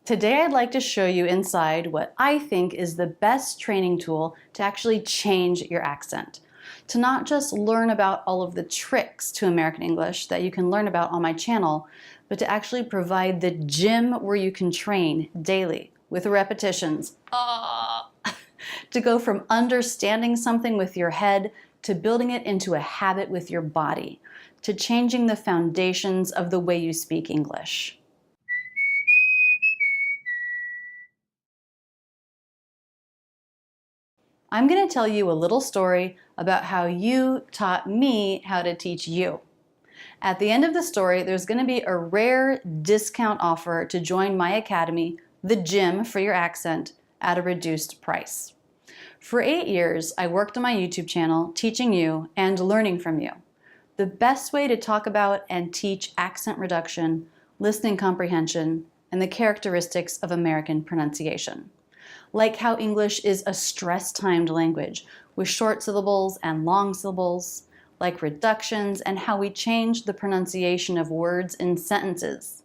Today I'd like to show you inside what I think is the best training tool to actually change your accent. To not just learn about all of the tricks to American English that you can learn about on my channel, but to actually provide the gym where you can train daily with repetitions. To go from understanding something with your head to building it into a habit with your body, to changing the foundations of the way you speak English. I'm going to tell you a little story about how you taught me how to teach you. At the end of the story, there's going to be a rare discount offer to join my academy, The Gym for Your Accent, at a reduced price. For 8 years, I worked on my YouTube channel teaching you and learning from you the best way to talk about and teach accent reduction, listening comprehension, and the characteristics of American pronunciation. Like how English is a stress-timed language with short syllables and long syllables, like reductions and how we change the pronunciation of words in sentences,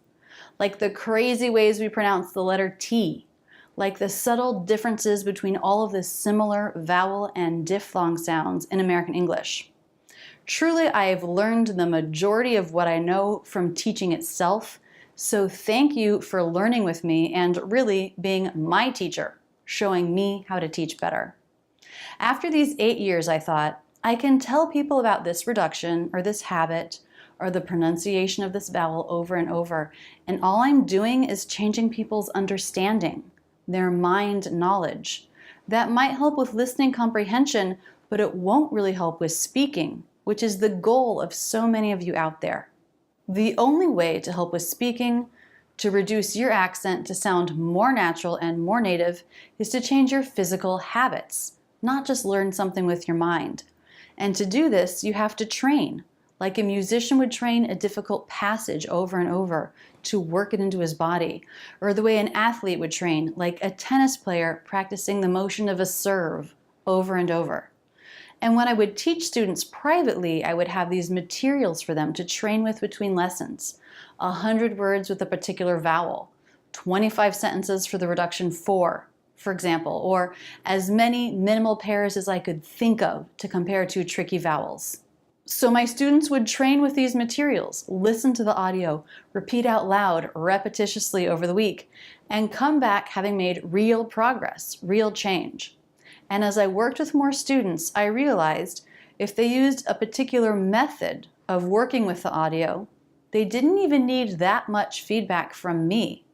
like the crazy ways we pronounce the letter T, like the subtle differences between all of the similar vowel and diphthong sounds in American English. Truly, I have learned the majority of what I know from teaching itself, so thank you for learning with me and really being my teacher, showing me how to teach better. After these 8 years, I thought, I can tell people about this reduction or this habit or the pronunciation of this vowel over and over, and all I'm doing is changing people's understanding, their mind knowledge. That might help with listening comprehension, but it won't really help with speaking, which is the goal of so many of you out there. The only way to help with speaking, to reduce your accent to sound more natural and more native, is to change your physical habits, not just learn something with your mind. And to do this, you have to train, like a musician would train a difficult passage over and over to work it into his body, or the way an athlete would train, like a tennis player practicing the motion of a serve over and over. And when I would teach students privately, I would have these materials for them to train with between lessons. 100 words with a particular vowel, 25 sentences for the reduction for example, or as many minimal pairs as I could think of to compare to tricky vowels. So my students would train with these materials, listen to the audio, repeat out loud repetitiously over the week, and come back having made real progress, real change. And as I worked with more students, I realized if they used a particular method of working with the audio, they didn't even need that much feedback from me.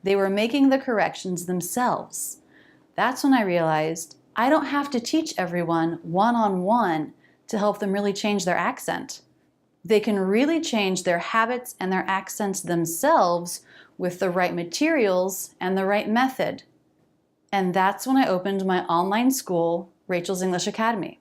They were making the corrections themselves. That's when I realized I don't have to teach everyone one-on-one to help them really change their accent. They can really change their habits and their accents themselves with the right materials and the right method. And that's when I opened my online school, Rachel's English Academy.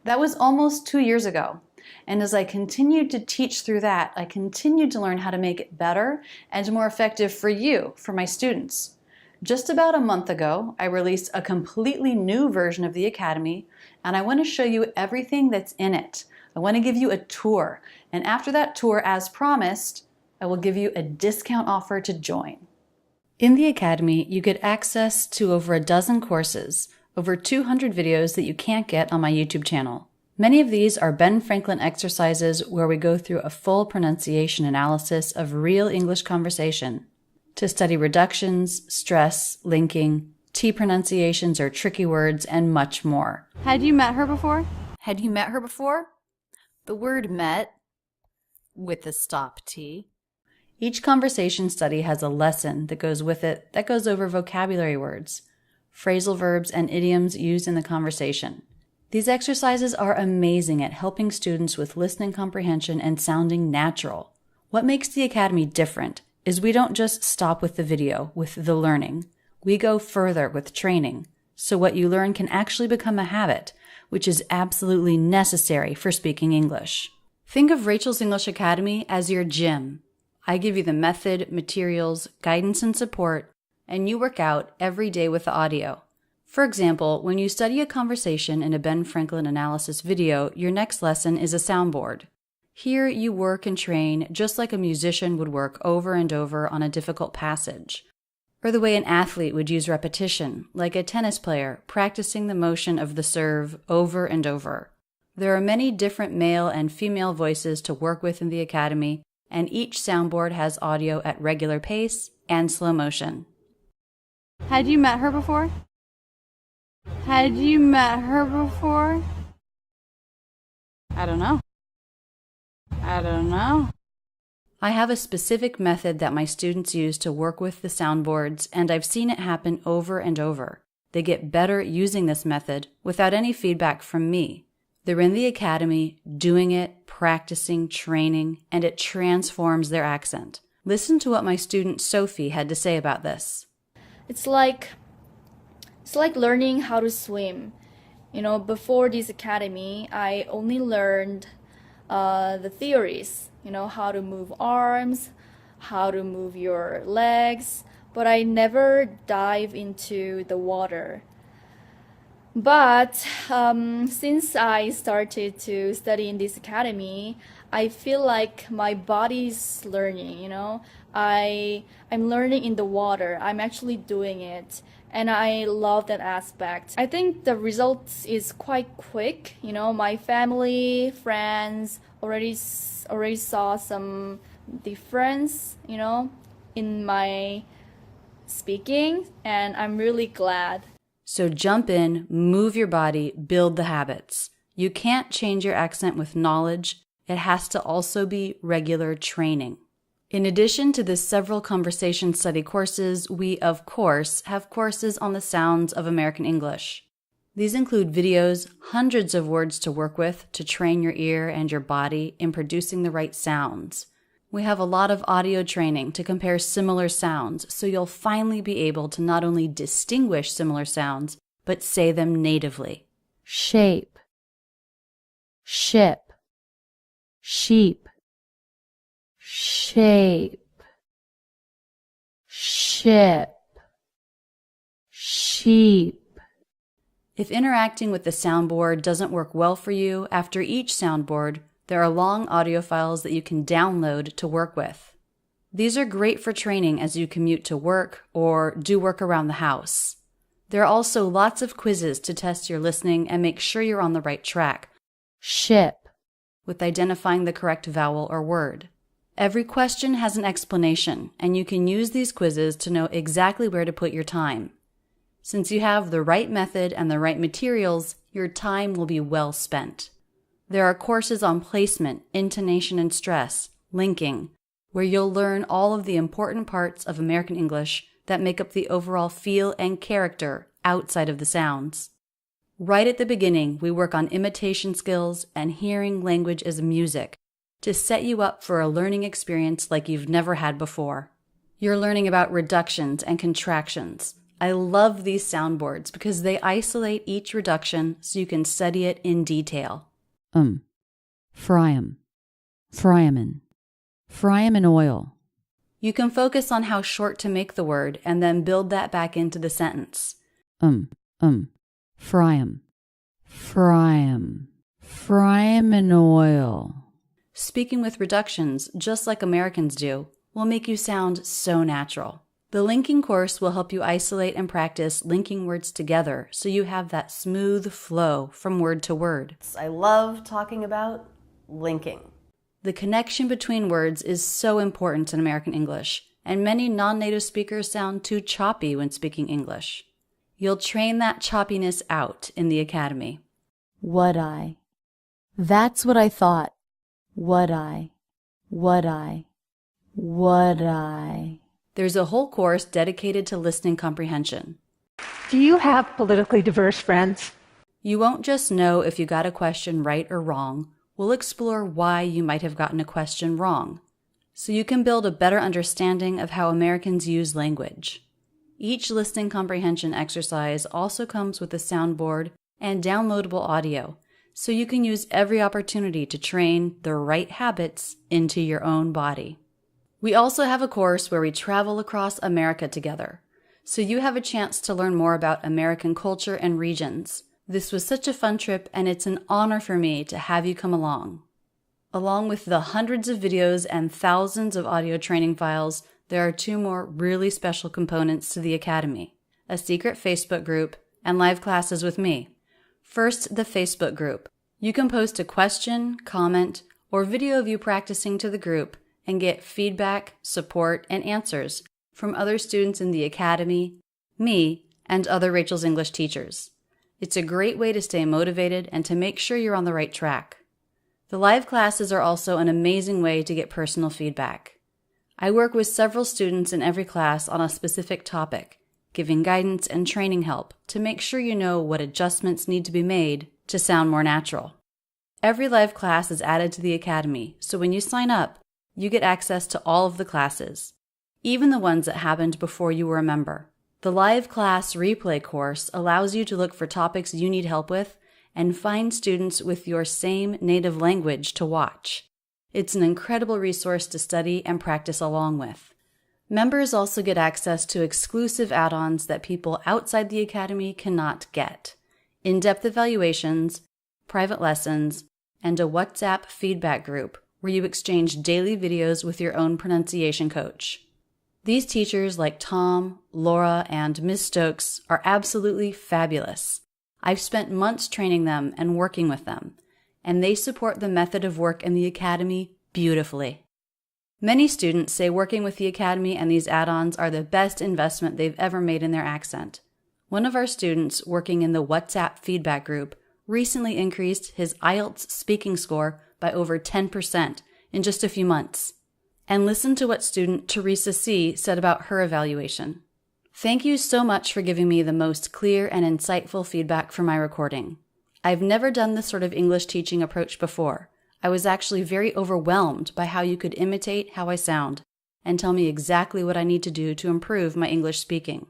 That was almost 2 years ago. And as I continued to teach through that, I continued to learn how to make it better and more effective for you, for my students. Just about a month ago, I released a completely new version of the Academy, and I want to show you everything that's in it. I want to give you a tour, and after that tour, as promised, I will give you a discount offer to join. In the Academy, you get access to over a dozen courses, over 200 videos that you can't get on my YouTube channel. Many of these are Ben Franklin exercises where we go through a full pronunciation analysis of real English conversation to study reductions, stress, linking, T pronunciations or tricky words, and much more. Had you met her before? Had you met her before? The word met, with the stop T. Each conversation study has a lesson that goes with it that goes over vocabulary words, phrasal verbs, and idioms used in the conversation. These exercises are amazing at helping students with listening comprehension and sounding natural. What makes the Academy different is we don't just stop with the video, with the learning. We go further with training, so what you learn can actually become a habit, which is absolutely necessary for speaking English. Think of Rachel's English Academy as your gym. I give you the method, materials, guidance, and support, and you work out every day with the audio. For example, when you study a conversation in a Ben Franklin analysis video, your next lesson is a soundboard. Here you work and train just like a musician would work over and over on a difficult passage. or the way an athlete would use repetition, like a tennis player practicing the motion of the serve over and over. There are many different male and female voices to work with in the Academy, and each soundboard has audio at regular pace and slow motion. Had you met her before? Had you met her before? I don't know. I have a specific method that my students use to work with the soundboards, and I've seen it happen over and over. They get better at using this method without any feedback from me. They're in the Academy, doing it, practicing, training, and it transforms their accent. Listen to what my student Sophie had to say about this. It's like learning how to swim. Before this academy, I only learned the theories, how to move arms, how to move your legs, but I never dive into the water. But since I started to study in this academy, I feel like my body's learning, I'm learning in the water. I'm actually doing it. And I love that aspect. I think the results is quite quick. My family, friends already saw some difference, in my speaking, and I'm really glad. So jump in, move your body, build the habits. You can't change your accent with knowledge. It has to also be regular training. In addition to the several conversation study courses, we, of course, have courses on the sounds of American English. These include videos, hundreds of words to work with to train your ear and your body in producing the right sounds. We have a lot of audio training to compare similar sounds, so you'll finally be able to not only distinguish similar sounds, but say them natively. Shape, ship, sheep, shape, ship, sheep. If interacting with the soundboard doesn't work well for you, after each soundboard, there are long audio files that you can download to work with. These are great for training as you commute to work or do work around the house. There are also lots of quizzes to test your listening and make sure you're on the right track. Ship, with identifying the correct vowel or word. Every question has an explanation, and you can use these quizzes to know exactly where to put your time. Since you have the right method and the right materials, your time will be well spent. There are courses on placement, intonation and stress, linking, where you'll learn all of the important parts of American English that make up the overall feel and character outside of the sounds. Right at the beginning, we work on imitation skills and hearing language as music to set you up for a learning experience like you've never had before. You're learning about reductions and contractions. I love these soundboards because they isolate each reduction so you can study it in detail. Fry 'em in oil. You can focus on how short to make the word and then build that back into the sentence. Fry 'em in oil. Speaking with reductions, just like Americans do, will make you sound so natural. The linking course will help you isolate and practice linking words together so you have that smooth flow from word to word. I love talking about linking. The connection between words is so important in American English, and many non-native speakers sound too choppy when speaking English. You'll train that choppiness out in the Academy. Would-I? That's what I thought. Would-I? There's a whole course dedicated to listening comprehension. Do you have politically diverse friends? You won't just know if you got a question right or wrong. We'll explore why you might have gotten a question wrong, so you can build a better understanding of how Americans use language. Each listening comprehension exercise also comes with a soundboard and downloadable audio, so you can use every opportunity to train the right habits into your own body. We also have a course where we travel across America together, so you have a chance to learn more about American culture and regions. This was such a fun trip, and it's an honor for me to have you come along. Along with the hundreds of videos and thousands of audio training files, there are two more really special components to the Academy: a secret Facebook group and live classes with me. First, the Facebook group. You can post a question, comment, or video of you practicing to the group and get feedback, support, and answers from other students in the Academy, me, and other Rachel's English teachers. It's a great way to stay motivated and to make sure you're on the right track. The live classes are also an amazing way to get personal feedback. I work with several students in every class on a specific topic, giving guidance and training help to make sure you know what adjustments need to be made to sound more natural. Every live class is added to the Academy, so when you sign up, you get access to all of the classes, even the ones that happened before you were a member. The live class replay course allows you to look for topics you need help with and find students with your same native language to watch. It's an incredible resource to study and practice along with. Members also get access to exclusive add-ons that people outside the Academy cannot get: in-depth evaluations, private lessons, and a WhatsApp feedback group where you exchange daily videos with your own pronunciation coach. These teachers like Tom, Laura, and Ms. Stokes are absolutely fabulous. I've spent months training them and working with them, and they support the method of work in the Academy beautifully. Many students say working with the Academy and these add-ons are the best investment they've ever made in their accent. One of our students working in the WhatsApp feedback group recently increased his IELTS speaking score by over 10% in just a few months. And listen to what student Teresa C. said about her evaluation. Thank you so much for giving me the most clear and insightful feedback for my recording. I've never done this sort of English teaching approach before. I was actually very overwhelmed by how you could imitate how I sound and tell me exactly what I need to do to improve my English speaking.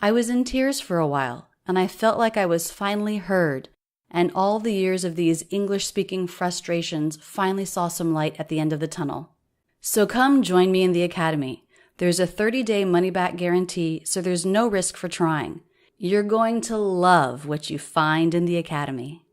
I was in tears for a while, and I felt like I was finally heard, and all the years of these English-speaking frustrations finally saw some light at the end of the tunnel. So come join me in the Academy. There's a 30-day money-back guarantee, so there's no risk for trying. You're going to love what you find in the Academy.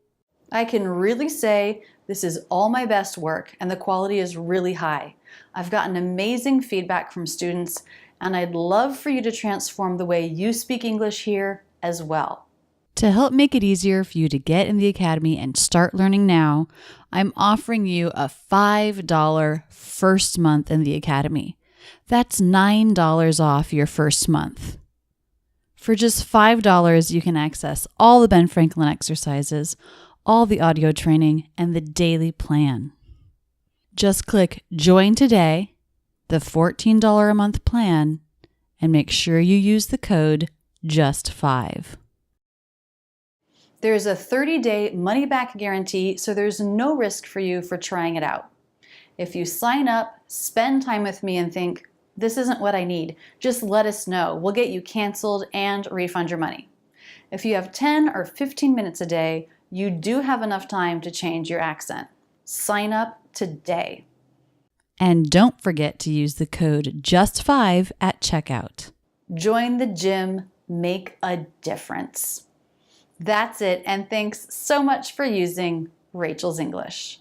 I can really say this is all my best work, and the quality is really high. I've gotten amazing feedback from students, and I'd love for you to transform the way you speak English here as well. To help make it easier for you to get in the Academy and start learning now, I'm offering you a $5 first month in the Academy. That's $9 off your first month. For just $5, you can access all the Ben Franklin exercises, all the audio training, and the daily plan. Just click Join Today, the $14 a month plan, and make sure you use the code JUST5. There's a 30-day money-back guarantee, so there's no risk for you for trying it out. If you sign up, spend time with me, and think, this isn't what I need, just let us know. We'll get you canceled and refund your money. If you have 10 or 15 minutes a day, you do have enough time to change your accent. Sign up today. And don't forget to use the code JUST5 at checkout. Join the gym, make a difference. That's it, and thanks so much for using Rachel's English.